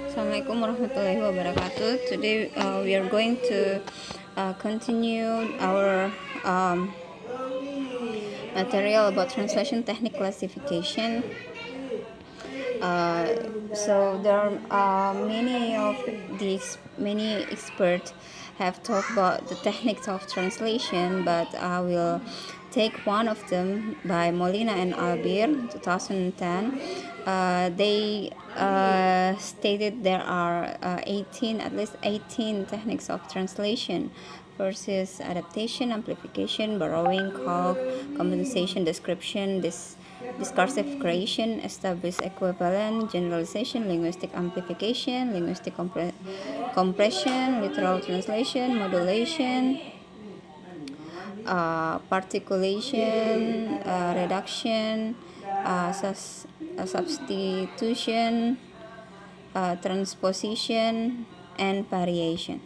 Assalamualaikum warahmatullahi wabarakatuh. Today we are going to continue our material about translation technique classification. So there are many experts have talked about the techniques of translation, but I will take one of them by Molina and Albir, 2010. They stated there are at least 18 techniques of translation versus adaptation, amplification, borrowing, calque, compensation, description, discursive creation, established equivalent, generalization, linguistic amplification, linguistic compression, literal translation, modulation, particulation, reduction, substitution, transposition, and variation.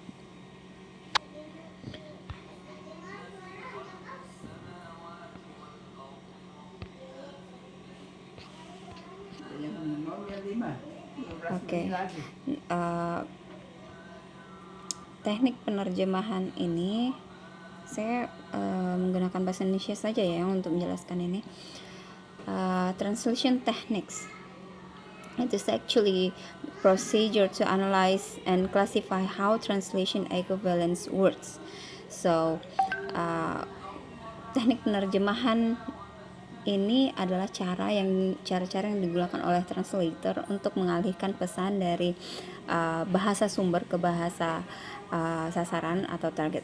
Oke. Teknik penerjemahan ini saya menggunakan bahasa Indonesia saja ya untuk menjelaskan ini. Translation techniques. It is actually procedure to analyze and classify how translation equivalence works. So, teknik penerjemahan ini adalah cara-cara yang digunakan oleh translator untuk mengalihkan pesan dari bahasa sumber ke bahasa sasaran atau target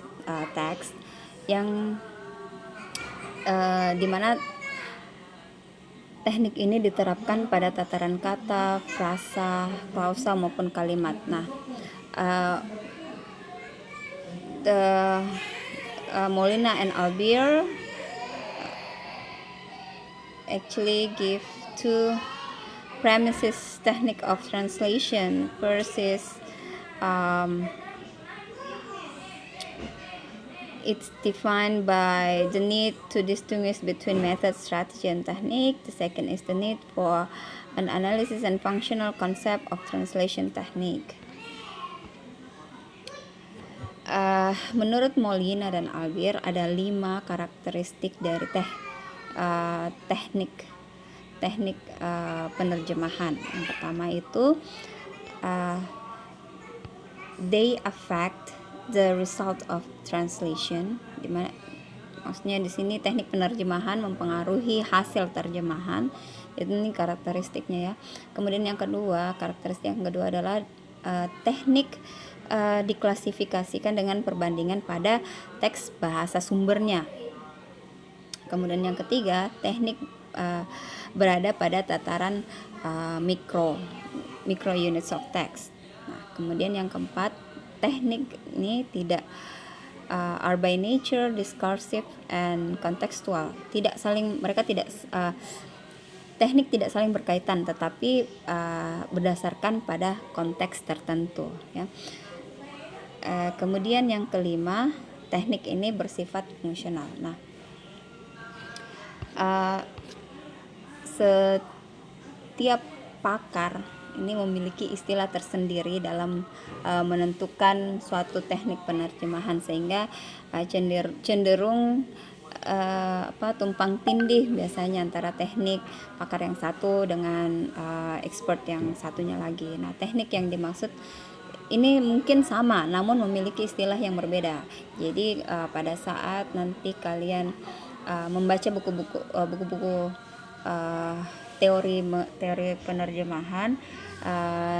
text yang dimana teknik ini diterapkan pada tataran kata, frasa, klausa maupun kalimat. Nah, Molina and Albir actually give two premises technique of translation. First is it's defined by the need to distinguish between method, strategy, and technique. The second is the need for an analysis and functional concept of translation technique. Menurut Molina dan Albir ada 5 karakteristik dari teknik penerjemahan. Yang pertama itu they affect the result of translation, dimana maksudnya di sini teknik penerjemahan mempengaruhi hasil terjemahan. Ini karakteristiknya ya. Kemudian karakteristik yang kedua adalah teknik diklasifikasikan dengan perbandingan pada teks bahasa sumbernya. Kemudian yang ketiga, teknik berada pada tataran micro units of text. Nah, kemudian yang keempat, teknik ini are by nature discursive and contextual. Teknik tidak saling berkaitan, tetapi berdasarkan pada konteks tertentu ya. Kemudian yang kelima, teknik ini bersifat fungsional. Nah, setiap pakar ini memiliki istilah tersendiri dalam menentukan suatu teknik penerjemahan, sehingga cenderung tumpang tindih biasanya antara teknik pakar yang satu dengan expert yang satunya lagi. Nah, teknik yang dimaksud ini mungkin sama namun memiliki istilah yang berbeda. Jadi pada saat nanti kalian membaca buku-buku teori penerjemahan,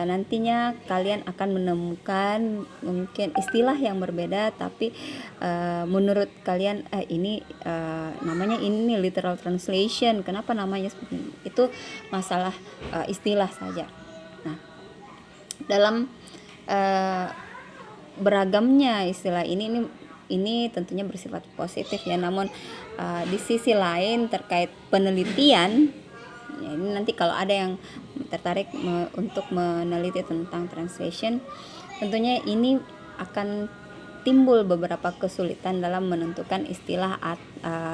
nantinya kalian akan menemukan mungkin istilah yang berbeda, tapi menurut kalian ini namanya ini literal translation. Kenapa namanya seperti ini? Itu masalah istilah saja. Nah, dalam beragamnya istilah ini tentunya bersifat positif ya, namun di sisi lain terkait penelitian ya, ini nanti kalau ada yang tertarik untuk meneliti tentang translation, tentunya ini akan timbul beberapa kesulitan dalam menentukan istilah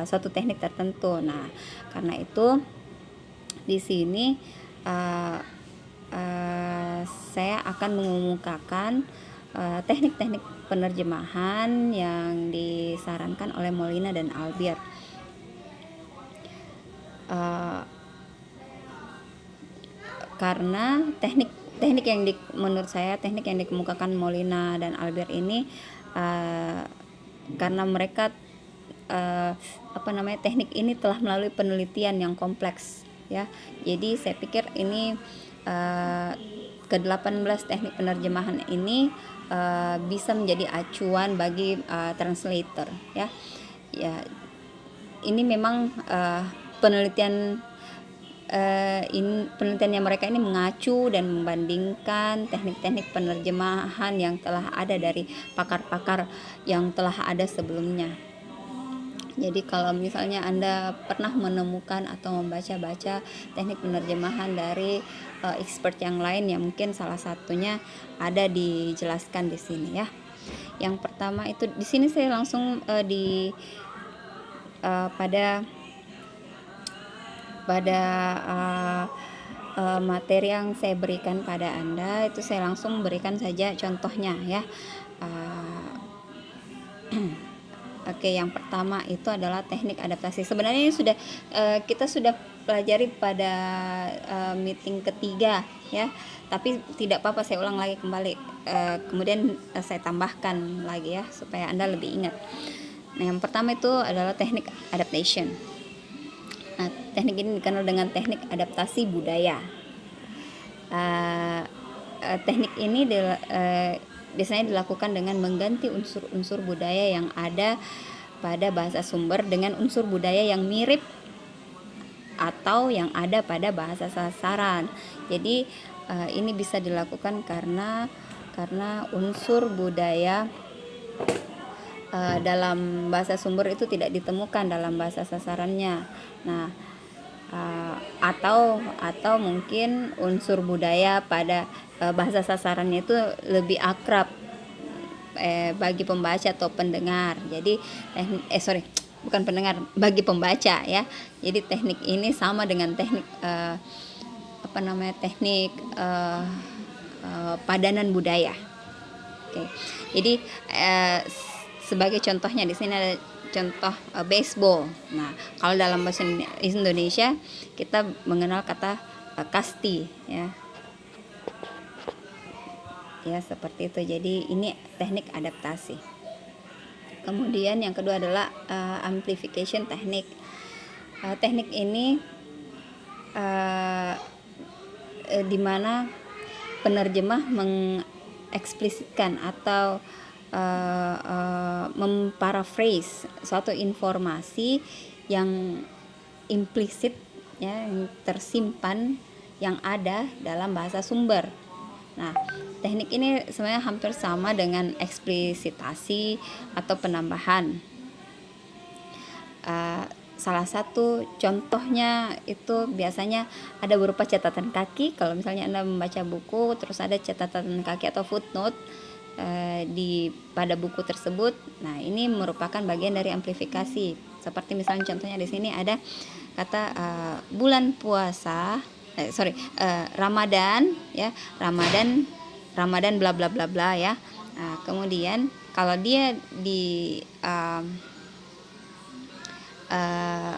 suatu teknik tertentu. Nah, karena itu di sini uh, saya akan mengemukakan teknik-teknik penerjemahan yang disarankan oleh Molina dan Albir. Karena teknik yang menurut saya teknik yang dikemukakan Molina dan Albir ini karena mereka teknik ini telah melalui penelitian yang kompleks ya. Jadi saya pikir ini ke-18 teknik penerjemahan ini bisa menjadi acuan bagi translator ya. Ini memang penelitiannya mereka ini mengacu dan membandingkan teknik-teknik penerjemahan yang telah ada dari pakar-pakar yang telah ada sebelumnya. Jadi kalau misalnya Anda pernah menemukan atau membaca-baca teknik penerjemahan dari expert yang lain, ya mungkin salah satunya ada dijelaskan di sini ya. Yang pertama itu di sini saya langsung pada materi yang saya berikan pada Anda itu saya langsung berikan saja contohnya ya. Oke, yang pertama itu adalah teknik adaptasi. Sebenarnya ini sudah kita sudah pelajari pada meeting ketiga ya, tapi tidak apa-apa saya ulang lagi kembali. Kemudian saya tambahkan lagi ya supaya Anda lebih ingat. Nah, yang pertama itu adalah teknik adaptation. Nah, teknik ini dikenal dengan teknik adaptasi budaya. Teknik ini biasanya dilakukan dengan mengganti unsur-unsur budaya yang ada pada bahasa sumber dengan unsur budaya yang mirip atau yang ada pada bahasa sasaran. Jadi ini bisa dilakukan karena unsur budaya dalam bahasa sumber itu tidak ditemukan dalam bahasa sasarannya. Nah, atau mungkin unsur budaya pada bahasa sasarannya itu lebih akrab bagi pembaca atau pendengar. Jadi bukan pendengar, bagi pembaca ya. Jadi teknik ini sama dengan teknik teknik padanan budaya. Oke. Jadi sebagai contohnya di sini ada contoh baseball. Nah, kalau dalam bahasa Indonesia kita mengenal kata kasti ya. Ya, seperti itu. Jadi ini teknik adaptasi. Kemudian yang kedua adalah amplification teknik. Teknik ini di mana penerjemah mengeksplisitkan atau memparaphrase suatu informasi yang implisit ya, yang tersimpan yang ada dalam bahasa sumber. Nah, teknik ini sebenarnya hampir sama dengan eksplisitasi atau penambahan. Salah satu contohnya itu biasanya ada berupa catatan kaki. Kalau misalnya Anda membaca buku terus ada catatan kaki atau footnote pada buku tersebut. Nah, ini merupakan bagian dari amplifikasi. Seperti misalnya contohnya di sini ada kata bulan puasa, Ramadan ya, Ramadan bla bla bla bla ya. Nah, kemudian kalau dia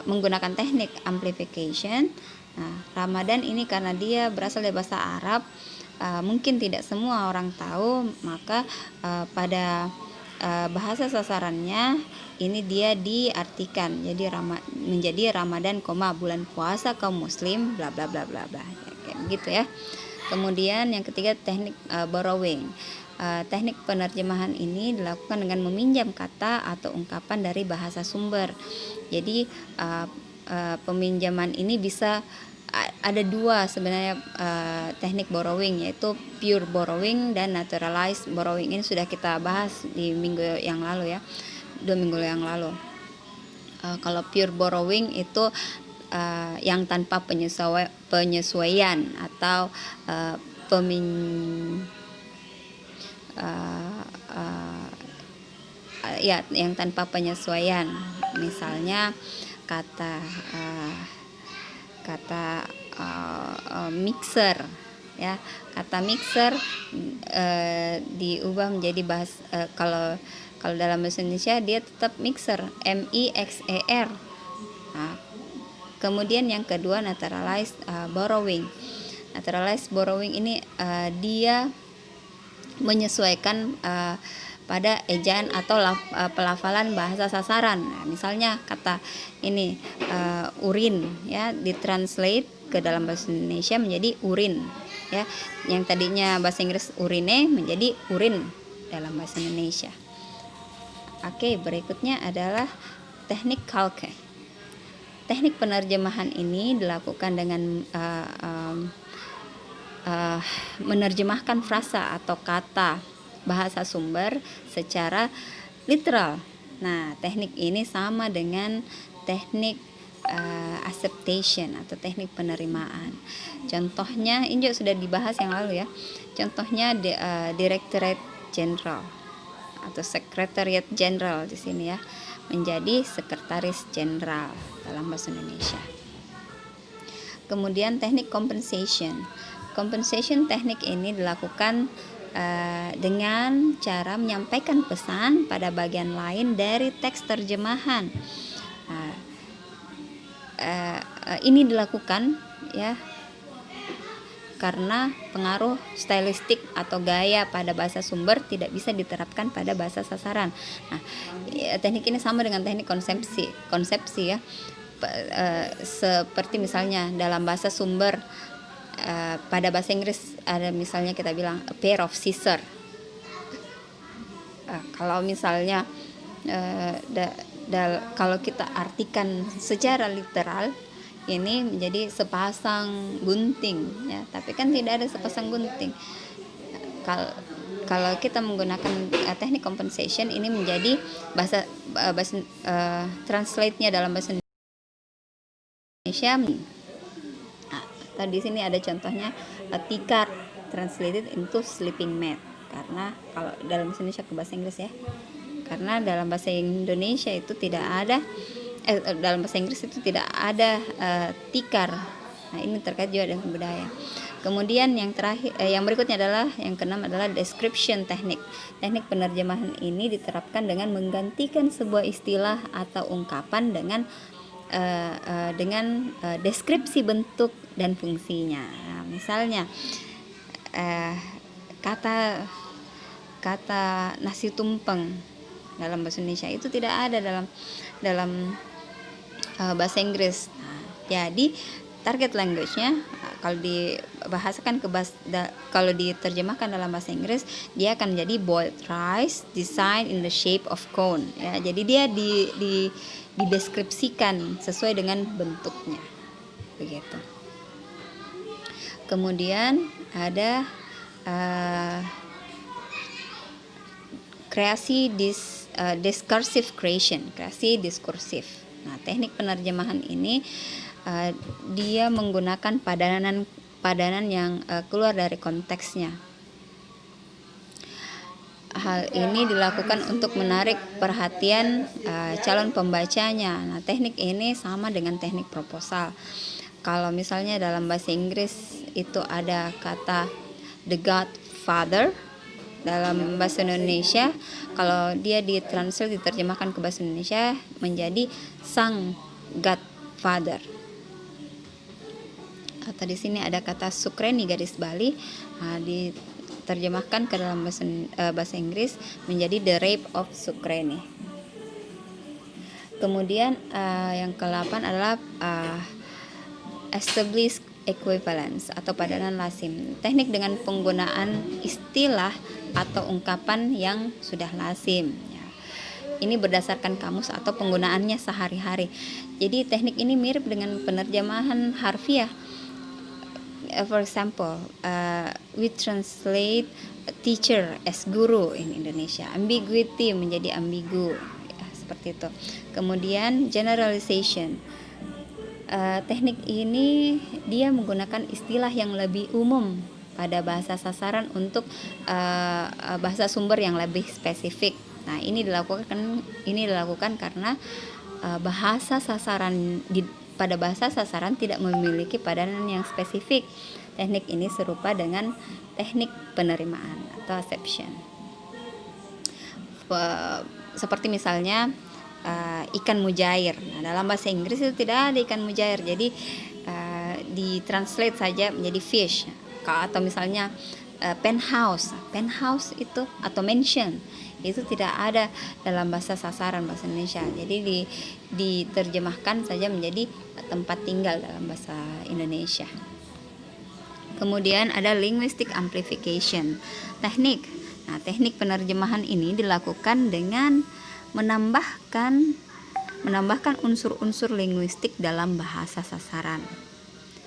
menggunakan teknik amplification, nah, Ramadan ini karena dia berasal dari bahasa Arab, mungkin tidak semua orang tahu, maka pada bahasa sasarannya ini dia diartikan jadi menjadi Ramadan, bulan puasa kaum muslim bla bla bla bla bla ya, kayak begitu ya. Kemudian yang ketiga teknik borrowing. Teknik penerjemahan ini dilakukan dengan meminjam kata atau ungkapan dari bahasa sumber. Jadi peminjaman ini bisa ada dua sebenarnya teknik borrowing, yaitu pure borrowing dan naturalized borrowing. Ini sudah kita bahas di minggu yang lalu ya, 2 minggu yang lalu. Kalau pure borrowing itu yang tanpa penyesuaian atau yang tanpa penyesuaian. Misalnya kata mixer ya. Kata mixer diubah menjadi kalau dalam bahasa Indonesia dia tetap mixer, mixer. Nah, kemudian yang kedua naturalized borrowing. Naturalized borrowing ini dia menyesuaikan pada ejaan atau pelafalan bahasa sasaran. Nah, misalnya kata ini urin ya, ditranslate ke dalam bahasa Indonesia menjadi urin ya. Yang tadinya bahasa Inggris urine menjadi urin dalam bahasa Indonesia. Oke, berikutnya adalah teknik calque. Teknik penerjemahan ini dilakukan dengan menerjemahkan frasa atau kata bahasa sumber secara literal. Nah, teknik ini sama dengan teknik acceptation atau teknik penerimaan. Contohnya ini juga sudah dibahas yang lalu ya. Contohnya Directorate General atau Secretariat General di sini ya, menjadi Sekretaris Jenderal dalam bahasa Indonesia. Kemudian teknik compensation. Compensation teknik ini dilakukan dengan cara menyampaikan pesan pada bagian lain dari teks terjemahan. Ini dilakukan ya karena pengaruh stylistik atau gaya pada bahasa sumber tidak bisa diterapkan pada bahasa sasaran. Nah, teknik ini sama dengan teknik konsepsi ya. Seperti misalnya dalam bahasa sumber pada bahasa Inggris ada misalnya kita bilang a pair of scissors. Kalau misalnya kalau kita artikan secara literal ini menjadi sepasang gunting ya, tapi kan tidak ada sepasang gunting. Kalau kita menggunakan teknik compensation ini menjadi bahasa translate-nya dalam bahasa Indonesia. Di sini ada contohnya tikar translated into sleeping mat, karena kalau dalam bahasa Indonesia ke bahasa Inggris ya, karena dalam bahasa Indonesia itu tidak ada dalam bahasa Inggris itu tidak ada tikar. Nah, ini terkait juga dengan budaya. Kemudian yang terakhir, yang berikutnya adalah yang keenam adalah description teknik. Teknik penerjemahan ini diterapkan dengan menggantikan sebuah istilah atau ungkapan dengan deskripsi bentuk dan fungsinya. Nah, misalnya kata nasi tumpeng dalam bahasa Indonesia itu tidak ada dalam bahasa Inggris. Nah, jadi target language-nya kalau dibahasakan kalau diterjemahkan dalam bahasa Inggris, dia akan menjadi boiled rice designed in the shape of cone ya. Jadi dia dideskripsikan sesuai dengan bentuknya. Begitu. Kemudian ada kreasi discursive creation, kreasi diskursif. Nah, teknik penerjemahan ini dia menggunakan padanan yang keluar dari konteksnya. Hal ini dilakukan untuk menarik perhatian calon pembacanya. Nah, teknik ini sama dengan teknik proposal. Kalau misalnya dalam bahasa Inggris itu ada kata the Godfather, dalam bahasa Indonesia kalau dia diterjemahkan ke bahasa Indonesia menjadi sang Godfather. Atau di sini ada kata Sukreni garis bali, diterjemahkan ke dalam bahasa Inggris menjadi The Rape of Sukreni. Kemudian yang ke-8 adalah established equivalence atau padanan lazim. Teknik dengan penggunaan istilah atau ungkapan yang sudah lazim. Ini berdasarkan kamus atau penggunaannya sehari-hari. Jadi teknik ini mirip dengan penerjemahan harfiah. For example, we translate teacher as guru in Indonesia. Ambiguity menjadi ambigu, ya, seperti itu. Kemudian generalization. Teknik ini dia menggunakan istilah yang lebih umum pada bahasa sasaran untuk bahasa sumber yang lebih spesifik. Nah, ini dilakukan karena bahasa sasaran pada bahasa sasaran tidak memiliki padanan yang spesifik. Teknik ini serupa dengan teknik penerimaan atau acceptance. Seperti misalnya ikan mujair. Nah, dalam bahasa Inggris itu tidak ada ikan mujair, jadi ditranslate saja menjadi fish. Atau misalnya penthouse itu atau mansion itu tidak ada dalam bahasa sasaran bahasa Indonesia, jadi diterjemahkan saja menjadi tempat tinggal dalam bahasa Indonesia. Kemudian ada linguistic amplification teknik. Nah, teknik penerjemahan ini dilakukan dengan menambahkan unsur-unsur linguistik dalam bahasa sasaran.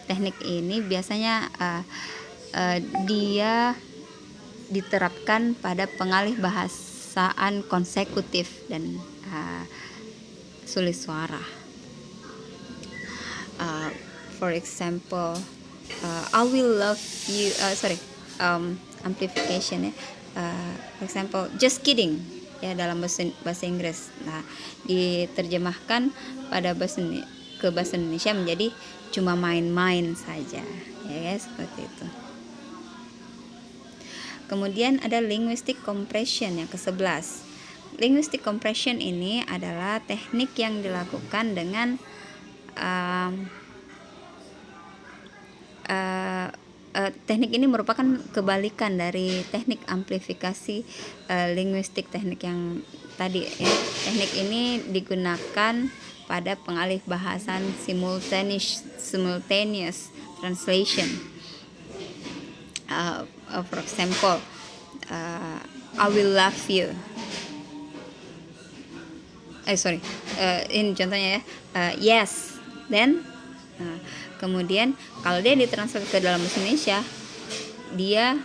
Teknik ini biasanya dia diterapkan pada pengalih bahasaan konsekutif dan sulit suara. For example, I will love you. Amplification ya. For example, just kidding ya dalam bahasa Inggris. Nah, diterjemahkan pada ke bahasa Indonesia menjadi cuma main-main saja, ya seperti itu. Kemudian ada linguistic compression yang ke-11. Linguistic compression ini adalah teknik yang dilakukan dengan teknik ini merupakan kebalikan dari teknik amplifikasi linguistik teknik yang tadi ya. Teknik ini digunakan pada pengalih bahasan simultaneous translation. For example, I will love you. Ini contohnya ya. Yes, then. Kemudian kalau dia ditranslate ke dalam bahasa Indonesia, dia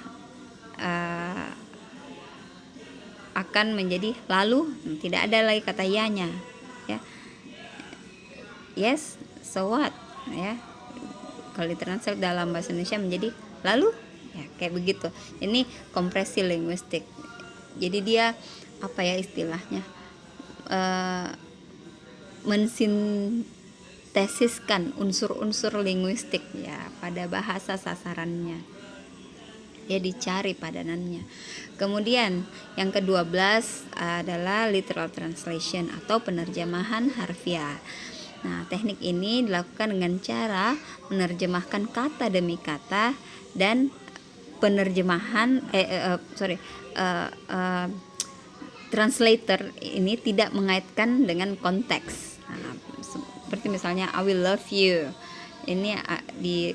akan menjadi lalu, tidak ada lagi kata ya-nya, ya. Yes, so what, ya. Kalau ditranslate dalam bahasa Indonesia menjadi lalu, ya kayak begitu. Ini kompresi linguistik. Jadi dia apa ya istilahnya? Mensintesiskan unsur-unsur linguistik ya pada bahasa sasarannya. Ya dicari padanannya. Kemudian yang ke-12 adalah literal translation atau penerjemahan harfiah. Nah, teknik ini dilakukan dengan cara menerjemahkan kata demi kata dan penerjemahan translator ini tidak mengaitkan dengan konteks. Nah, seperti misalnya I will love you. Ini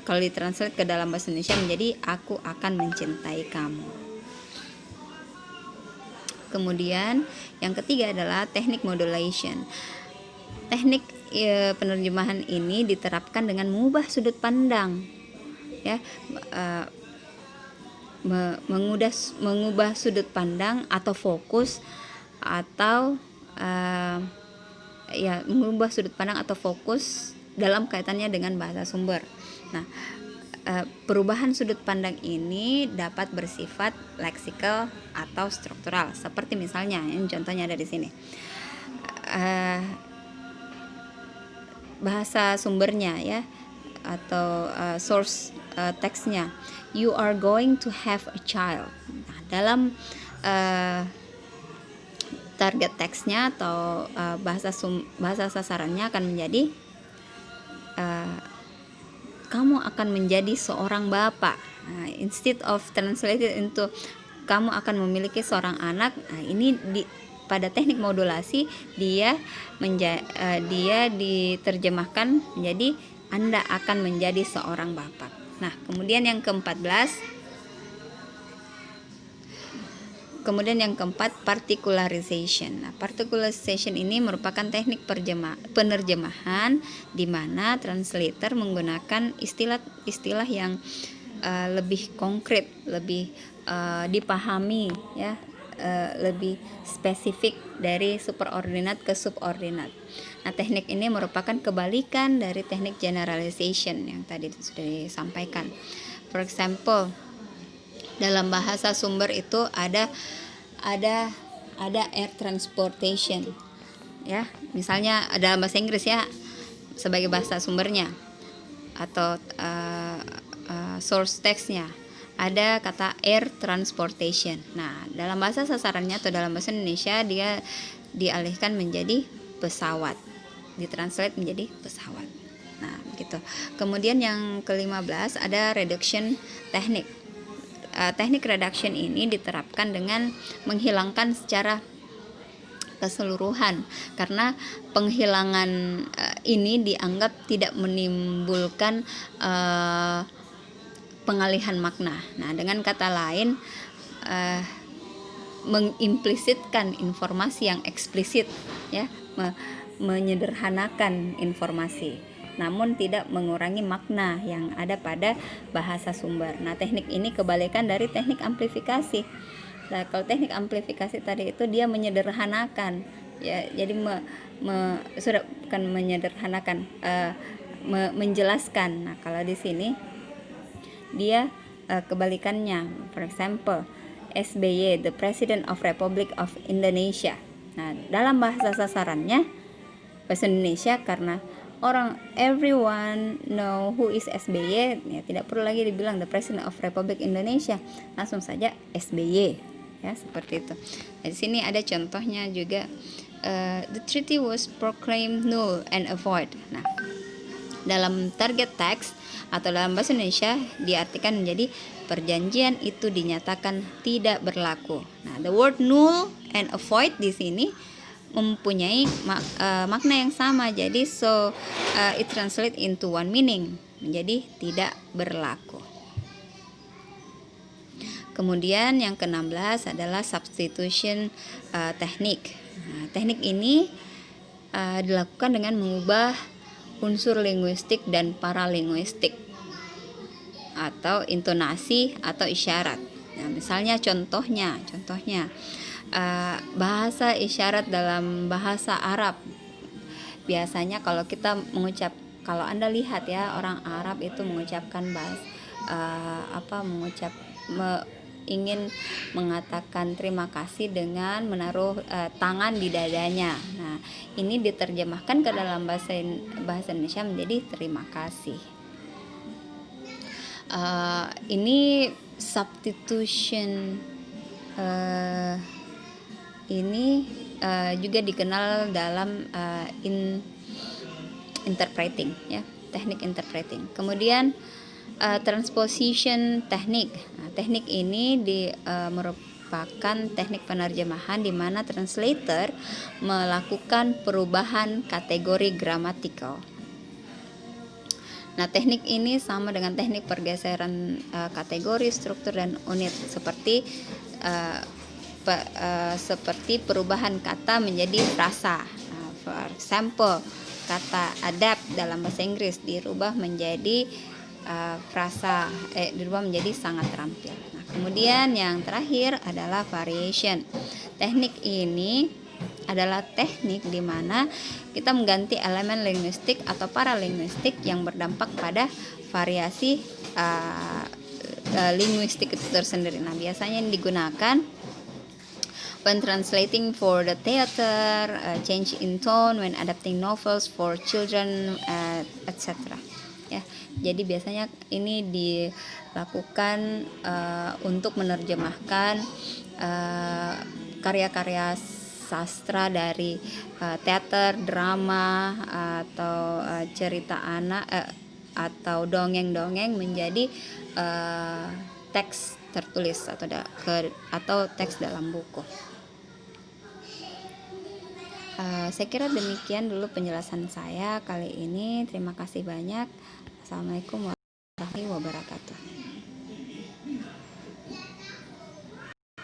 kalau ditranslate ke dalam bahasa Indonesia menjadi aku akan mencintai kamu. Kemudian yang ketiga adalah teknik modulation. Teknik penerjemahan ini diterapkan dengan mengubah sudut pandang, ya, mengubah sudut pandang atau fokus atau mengubah sudut pandang atau fokus dalam kaitannya dengan bahasa sumber. Nah, perubahan sudut pandang ini dapat bersifat leksikal atau struktural. Seperti misalnya, ini contohnya ada di sini. Bahasa sumbernya ya atau source teksnya, you are going to have a child. Nah, dalam target teksnya atau bahasa sasarannya akan menjadi kamu akan menjadi seorang bapak. Nah, instead of translated into kamu akan memiliki seorang anak. Nah, ini pada teknik modulasi dia diterjemahkan menjadi Anda akan menjadi seorang bapak. Nah, kemudian yang ke-14, particularization. Nah, particularization ini merupakan teknik penerjemahan di mana translator menggunakan istilah yang lebih konkret, lebih dipahami ya, lebih spesifik dari superordinat ke subordinat. Nah, teknik ini merupakan kebalikan dari teknik generalization yang tadi sudah disampaikan. For example, dalam bahasa sumber itu ada air transportation, ya. Misalnya dalam bahasa Inggris ya, sebagai bahasa sumbernya atau source text-nya. Ada kata air transportation. Nah, dalam bahasa sasarannya atau dalam bahasa Indonesia dia dialihkan menjadi pesawat, ditranslate menjadi pesawat. Nah, gitu. Kemudian yang ke-15 ada reduction teknik. Teknik reduction ini diterapkan dengan menghilangkan secara keseluruhan, karena penghilangan ini dianggap tidak menimbulkan pengalihan makna. Nah, dengan kata lain, mengimplisitkan informasi yang eksplisit, ya, menyederhanakan informasi, namun tidak mengurangi makna yang ada pada bahasa sumber. Nah, teknik ini kebalikan dari teknik amplifikasi. Nah, kalau teknik amplifikasi tadi itu dia menyederhanakan, ya, jadi sudah bukan menyederhanakan, menjelaskan. Nah, kalau di sini dia kebalikannya. For example, SBY, the President of Republic of Indonesia. Nah, dalam bahasa sasarannya bahasa Indonesia, karena everyone know who is SBY, ya tidak perlu lagi dibilang the President of Republic Indonesia, langsung saja SBY, ya, seperti itu. Nah, di sini ada contohnya juga, the treaty was proclaimed null and void. Nah, dalam target text atau dalam bahasa Indonesia diartikan menjadi perjanjian itu dinyatakan tidak berlaku. Nah, the word null and void di sini mempunyai makna yang sama. Jadi it translate into one meaning, menjadi tidak berlaku. Kemudian yang ke-16 adalah substitution teknik. Nah, teknik ini dilakukan dengan mengubah unsur linguistik dan paralinguistik atau intonasi atau isyarat. Nah, misalnya contohnya bahasa isyarat dalam bahasa Arab. Biasanya kalau kita kalau Anda lihat, ya, orang Arab itu mengucapkan ingin mengatakan terima kasih dengan menaruh tangan di dadanya. Nah, ini diterjemahkan ke dalam bahasa Indonesia menjadi terima kasih. Ini substitution ini juga dikenal dalam interpreting, ya, teknik interpreting. Kemudian transposition teknik. Nah, teknik ini merupakan teknik penerjemahan di mana translator melakukan perubahan kategori gramatikal. Nah, teknik ini sama dengan teknik pergeseran kategori, struktur, dan unit, seperti perubahan kata menjadi frasa. Nah, for example, kata adapt dalam bahasa Inggris dirubah menjadi dirubah menjadi sangat terampil. Nah, kemudian yang terakhir adalah variation. Teknik ini adalah teknik di mana kita mengganti elemen linguistik atau paralinguistik yang berdampak pada variasi linguistik itu tersendiri. Nah, biasanya yang digunakan when translating for the theater, change in tone when adapting novels for children, etc. Ya, jadi biasanya ini dilakukan untuk menerjemahkan karya-karya sastra dari teater, drama, atau cerita anak atau dongeng-dongeng menjadi teks tertulis atau teks dalam buku. Saya kira demikian dulu penjelasan saya kali ini. Terima kasih banyak. Assalamualaikum warahmatullahi wabarakatuh.